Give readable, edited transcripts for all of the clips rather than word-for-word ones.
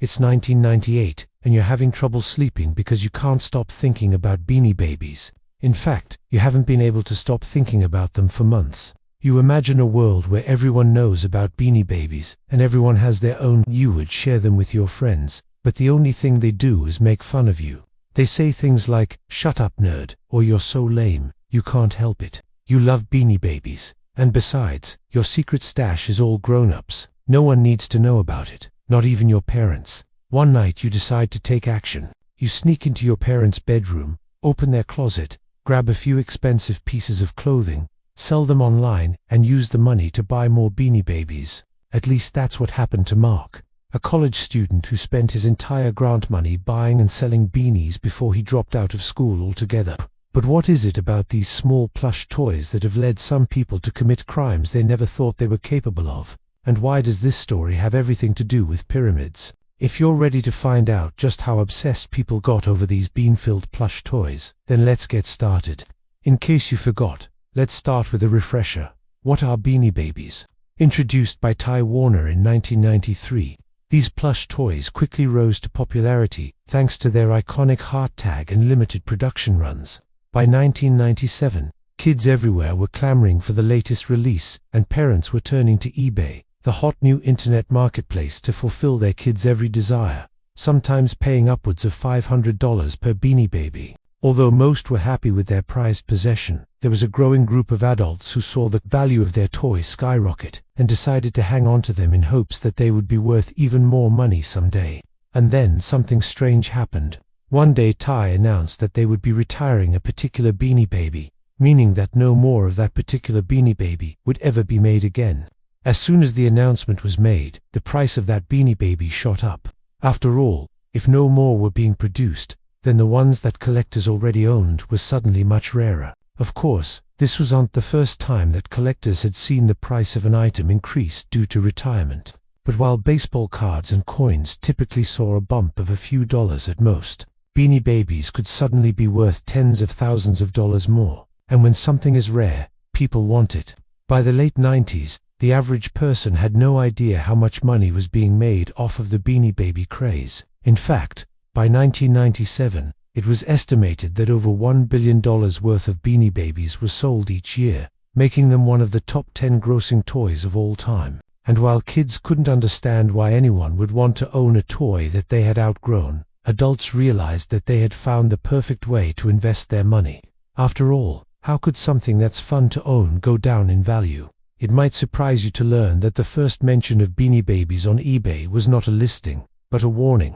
It's 1998, and you're having trouble sleeping because you can't stop thinking about Beanie Babies. In fact, you haven't been able to stop thinking about them for months. You imagine a world where everyone knows about Beanie Babies, and everyone has their own. You would share them with your friends, but the only thing they do is make fun of you. They say things like, "Shut up, nerd," or "You're so lame." You can't help it. You love Beanie Babies. And besides, your secret stash is all grown-ups. No one needs to know about it, not even your parents. One night you decide to take action. You sneak into your parents' bedroom, open their closet, grab a few expensive pieces of clothing, sell them online, and use the money to buy more Beanie Babies. At least that's what happened to Mark, a college student who spent his entire grant money buying and selling beanies before he dropped out of school altogether. But what is it about these small plush toys that have led some people to commit crimes they never thought they were capable of? And why does this story have everything to do with pyramids? If you're ready to find out just how obsessed people got over these bean-filled plush toys, then let's get started. In case you forgot, let's start with a refresher. What are Beanie Babies? Introduced by Ty Warner in 1993, these plush toys quickly rose to popularity thanks to their iconic heart tag and limited production runs. By 1997, kids everywhere were clamoring for the latest release, and parents were turning to eBay, the hot new internet marketplace, to fulfill their kids' every desire, sometimes paying upwards of $500 per Beanie Baby. Although most were happy with their prized possession, there was a growing group of adults who saw the value of their toy skyrocket and decided to hang on to them in hopes that they would be worth even more money someday. And then something strange happened. One day Ty announced that they would be retiring a particular Beanie Baby, meaning that no more of that particular Beanie Baby would ever be made again. As soon as the announcement was made, the price of that Beanie Baby shot up. After all, if no more were being produced, then the ones that collectors already owned were suddenly much rarer. Of course, this wasn't the first time that collectors had seen the price of an item increase due to retirement. But while baseball cards and coins typically saw a bump of a few dollars at most, Beanie Babies could suddenly be worth tens of thousands of dollars more. And when something is rare, people want it. By the late 90s, the average person had no idea how much money was being made off of the Beanie Baby craze. In fact, by 1997, it was estimated that over $1 billion worth of Beanie Babies was sold each year, making them one of the top 10 grossing toys of all time. And while kids couldn't understand why anyone would want to own a toy that they had outgrown, adults realized that they had found the perfect way to invest their money. After all, how could something that's fun to own go down in value? It might surprise you to learn that the first mention of Beanie Babies on eBay was not a listing, but a warning.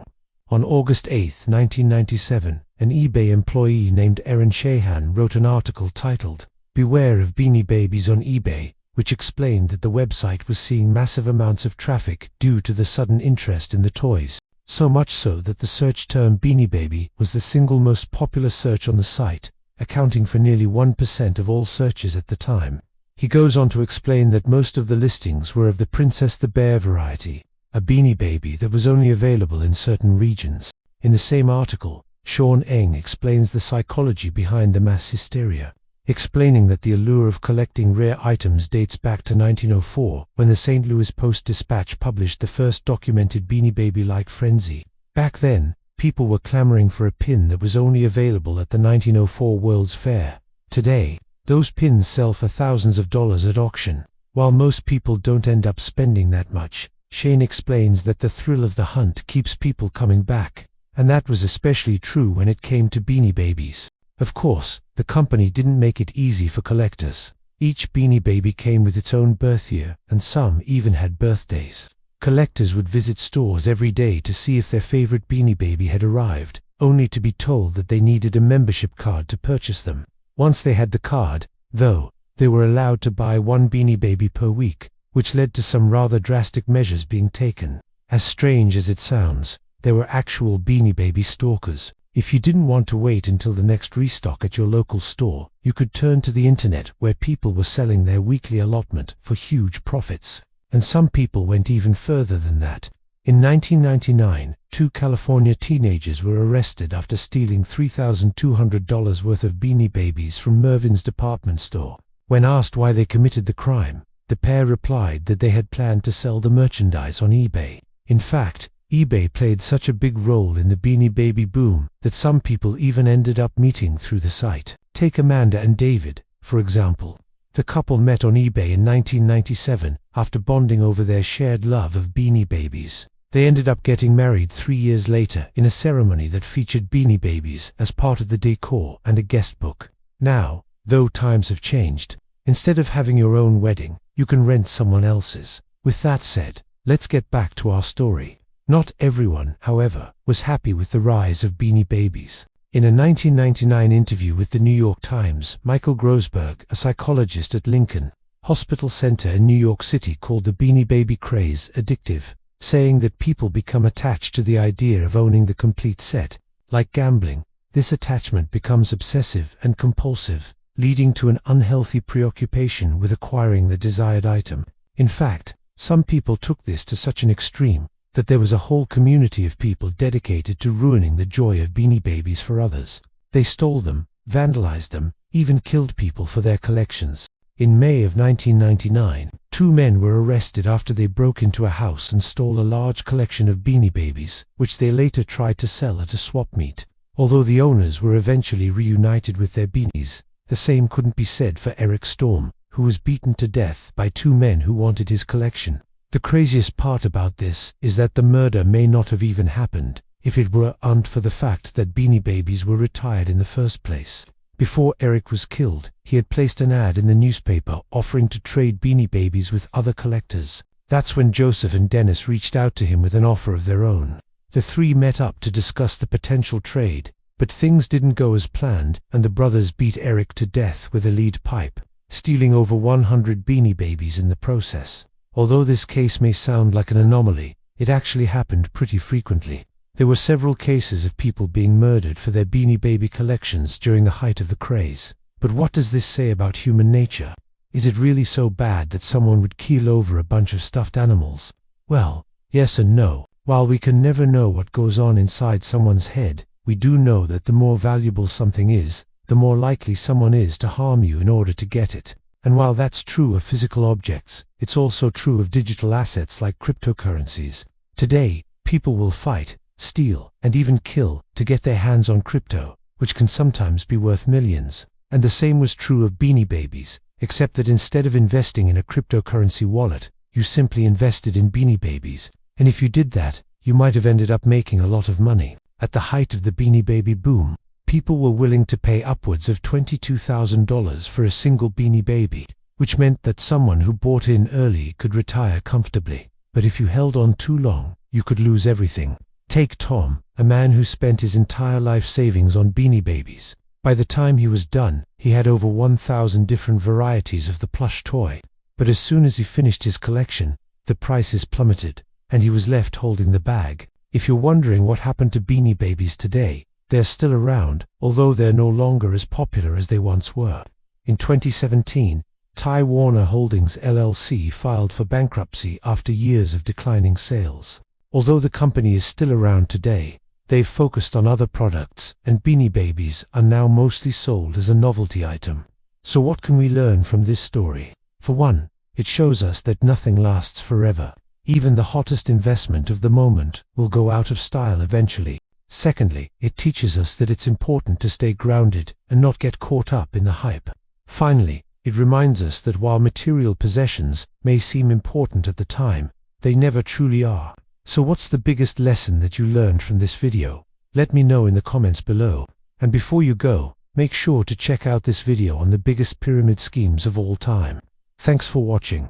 On August 8, 1997, an eBay employee named Erin Shahan wrote an article titled, "Beware of Beanie Babies on eBay," which explained that the website was seeing massive amounts of traffic due to the sudden interest in the toys. So much so that the search term Beanie Baby was the single most popular search on the site, accounting for nearly 1% of all searches at the time. He goes on to explain that most of the listings were of the Princess the Bear variety, a Beanie Baby that was only available in certain regions. In the same article, Sean Eng explains the psychology behind the mass hysteria, explaining that the allure of collecting rare items dates back to 1904, when the St. Louis Post-Dispatch published the first documented Beanie Baby-like frenzy. Back then, people were clamoring for a pin that was only available at the 1904 World's Fair. Today, those pins sell for thousands of dollars at auction. While most people don't end up spending that much, Shane explains that the thrill of the hunt keeps people coming back. And that was especially true when it came to Beanie Babies. Of course, the company didn't make it easy for collectors. Each Beanie Baby came with its own birth year, and some even had birthdays. Collectors would visit stores every day to see if their favorite Beanie Baby had arrived, only to be told that they needed a membership card to purchase them. Once they had the card, though, they were allowed to buy one Beanie Baby per week, which led to some rather drastic measures being taken. As strange as it sounds, there were actual Beanie Baby stalkers. If you didn't want to wait until the next restock at your local store, you could turn to the internet, where people were selling their weekly allotment for huge profits. And some people went even further than that. In 1999, 2 California teenagers were arrested after stealing $3,200 worth of Beanie Babies from Mervyn's department store. When asked why they committed the crime, the pair replied that they had planned to sell the merchandise on eBay. In fact, eBay played such a big role in the Beanie Baby boom that some people even ended up meeting through the site. Take Amanda and David, for example. The couple met on eBay in 1997 after bonding over their shared love of Beanie Babies. They ended up getting married 3 years later in a ceremony that featured Beanie Babies as part of the decor and a guest book. Now, though times have changed, instead of having your own wedding, you can rent someone else's. With that said, let's get back to our story. Not everyone, however, was happy with the rise of Beanie Babies. In a 1999 interview with the New York Times, Michael Grossberg, a psychologist at Lincoln Hospital Center in New York City, called the Beanie Baby craze addictive, saying that people become attached to the idea of owning the complete set. Like gambling, this attachment becomes obsessive and compulsive, leading to an unhealthy preoccupation with acquiring the desired item. In fact, some people took this to such an extreme that there was a whole community of people dedicated to ruining the joy of Beanie Babies for others. They stole them, vandalized them, even killed people for their collections. In May of 1999, 2 men were arrested after they broke into a house and stole a large collection of Beanie Babies, which they later tried to sell at a swap meet. Although the owners were eventually reunited with their beanies, the same couldn't be said for Eric Storm, who was beaten to death by 2 men who wanted his collection. The craziest part about this is that the murder may not have even happened if it weren't for the fact that Beanie Babies were retired in the first place. Before Eric was killed, he had placed an ad in the newspaper offering to trade Beanie Babies with other collectors. That's when Joseph and Dennis reached out to him with an offer of their own. The 3 met up to discuss the potential trade, but things didn't go as planned, and the brothers beat Eric to death with a lead pipe, stealing over 100 Beanie Babies in the process. Although this case may sound like an anomaly, it actually happened pretty frequently. There were several cases of people being murdered for their Beanie Baby collections during the height of the craze. But what does this say about human nature? Is it really so bad that someone would keel over a bunch of stuffed animals? Well, yes and no. While we can never know what goes on inside someone's head, we do know that the more valuable something is, the more likely someone is to harm you in order to get it. And while that's true of physical objects, it's also true of digital assets like cryptocurrencies. Today, people will fight, steal, and even kill to get their hands on crypto, which can sometimes be worth millions. And the same was true of Beanie Babies, except that instead of investing in a cryptocurrency wallet, you simply invested in Beanie Babies. And if you did that, you might have ended up making a lot of money. At the height of the Beanie Baby boom, people were willing to pay upwards of $22,000 for a single Beanie Baby, which meant that someone who bought in early could retire comfortably. But if you held on too long, you could lose everything. Take Tom, a man who spent his entire life savings on Beanie Babies. By the time he was done, he had over 1,000 different varieties of the plush toy. But as soon as he finished his collection, the prices plummeted, and he was left holding the bag. If you're wondering what happened to Beanie Babies today, they're still around, although they're no longer as popular as they once were. In 2017, Time Warner Holdings LLC filed for bankruptcy after years of declining sales. Although the company is still around today, they've focused on other products, and Beanie Babies are now mostly sold as a novelty item. So what can we learn from this story? For one, it shows us that nothing lasts forever. Even the hottest investment of the moment will go out of style eventually. Secondly, it teaches us that it's important to stay grounded and not get caught up in the hype. Finally, it reminds us that while material possessions may seem important at the time, they never truly are. So what's the biggest lesson that you learned from this video? Let me know in the comments below. And before you go, make sure to check out this video on the biggest pyramid schemes of all time. Thanks for watching.